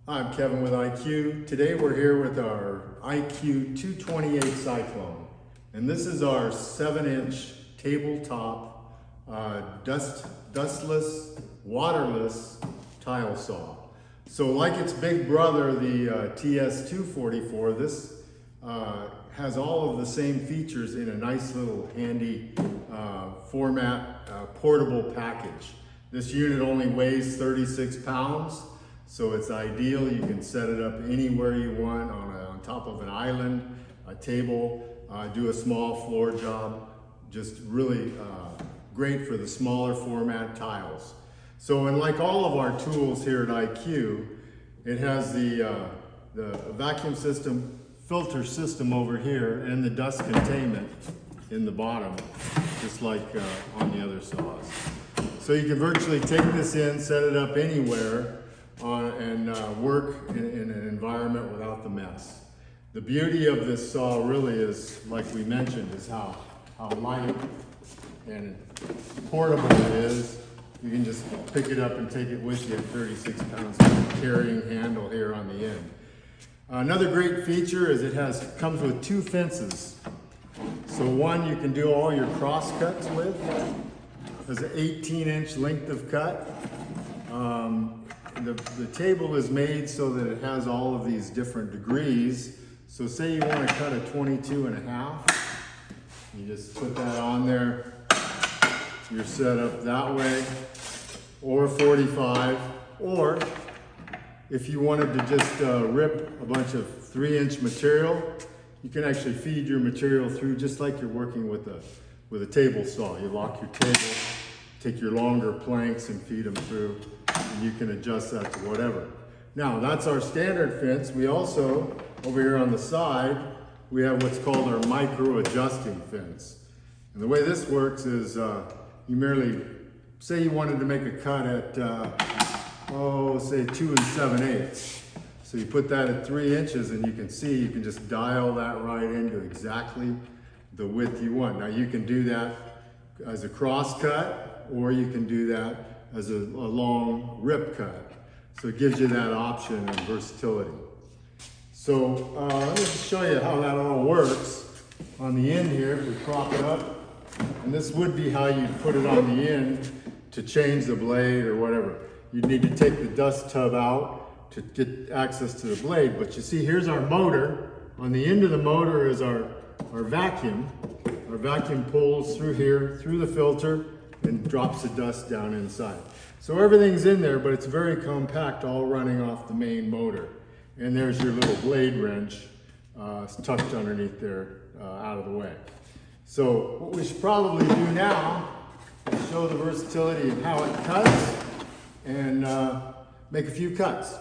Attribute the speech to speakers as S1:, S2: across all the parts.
S1: I'm Kevin with iQ. Today we're here with our iQ228CYCLONE. And this is our 7-inch tabletop dustless, waterless tile saw. So like its big brother, the TS244, this has all of the same features in a nice little handy format portable package. This unit only weighs 36 pounds. So it's ideal. You can set it up anywhere you want on top of an island, a table, do a small floor job. Just really great for the smaller format tiles. So, and like all of our tools here at iQ, it has the vacuum system, filter system over here, and the dust containment in the bottom, just like on the other saws. So you can virtually take this in, set it up anywhere, and work in an environment without the mess. The beauty of this saw really is, like we mentioned, is how light and portable it is. You can just pick it up and take it with you at 36 pounds, carrying handle here on the end. Another great feature is it comes with 2 fences. So one you can do all your cross cuts with. There's an 18-inch length of cut. The table is made so that it has all of these different degrees. So say you want to cut a 22.5, you just put that on there. You're set up that way, or 45, or if you wanted to just rip a bunch of 3-inch material, you can actually feed your material through just like you're working with a table saw. You lock your table, take your longer planks and feed them through, and you can adjust that to whatever. Now, that's our standard fence. We also, over here on the side, we have what's called our micro adjusting fence. And the way this works is you merely, say you wanted to make a cut at, say 2 7/8. So you put that at 3 inches, and you can see, you can just dial that right into exactly the width you want. Now you can do that as a cross cut, or you can do that as a long rip cut. So it gives you that option and versatility. So let me show you how that all works. On the end here, if we prop it up, and this would be how you'd put it on the end to change the blade or whatever. You'd need to take the dust tub out to get access to the blade. But you see, here's our motor. On the end of the motor is our vacuum. Our vacuum pulls through here, through the filter, and drops the dust down inside. So everything's in there, but it's very compact, all running off the main motor. And there's your little blade wrench. It's tucked underneath there, out of the way. So what we should probably do now is show the versatility of how it cuts and make a few cuts.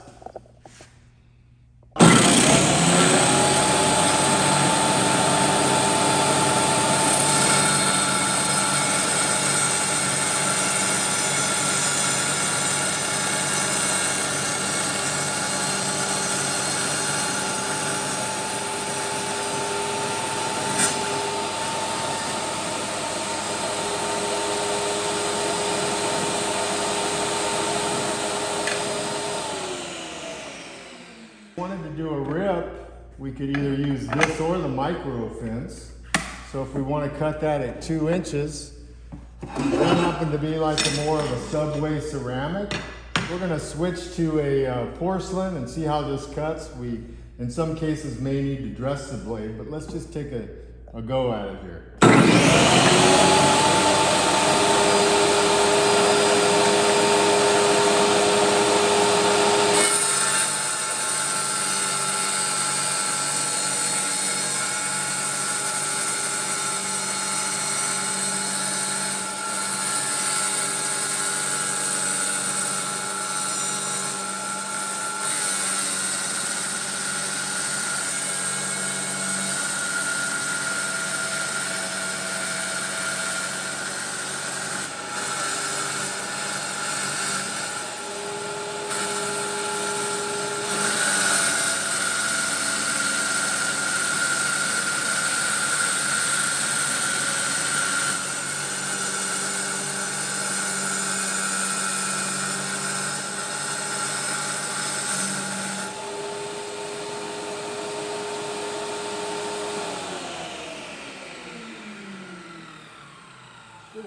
S1: Wanted to do a rip, we could either use this or the micro fence. So if we want to cut that at 2 inches, that happened to be like more of a subway ceramic. We're going to switch to a porcelain and see how this cuts. We, in some cases, may need to dress the blade, but let's just take a go at it here.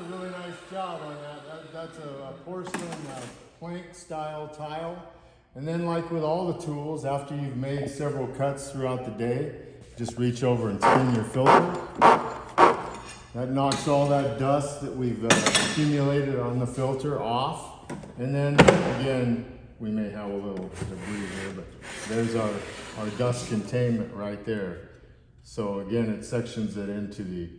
S1: a really nice job on that. That's a porcelain plank style tile. And then like with all the tools, after you've made several cuts throughout the day, just reach over and spin your filter. That knocks all that dust that we've accumulated on the filter off. And then again, we may have a little debris here, but there's our dust containment right there. So again, it sections it into the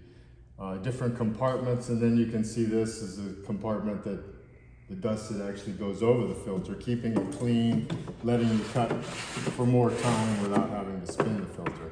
S1: different compartments, and then you can see this is a compartment that the dust that actually goes over the filter, keeping it clean, letting you cut for more time without having to spin the filter.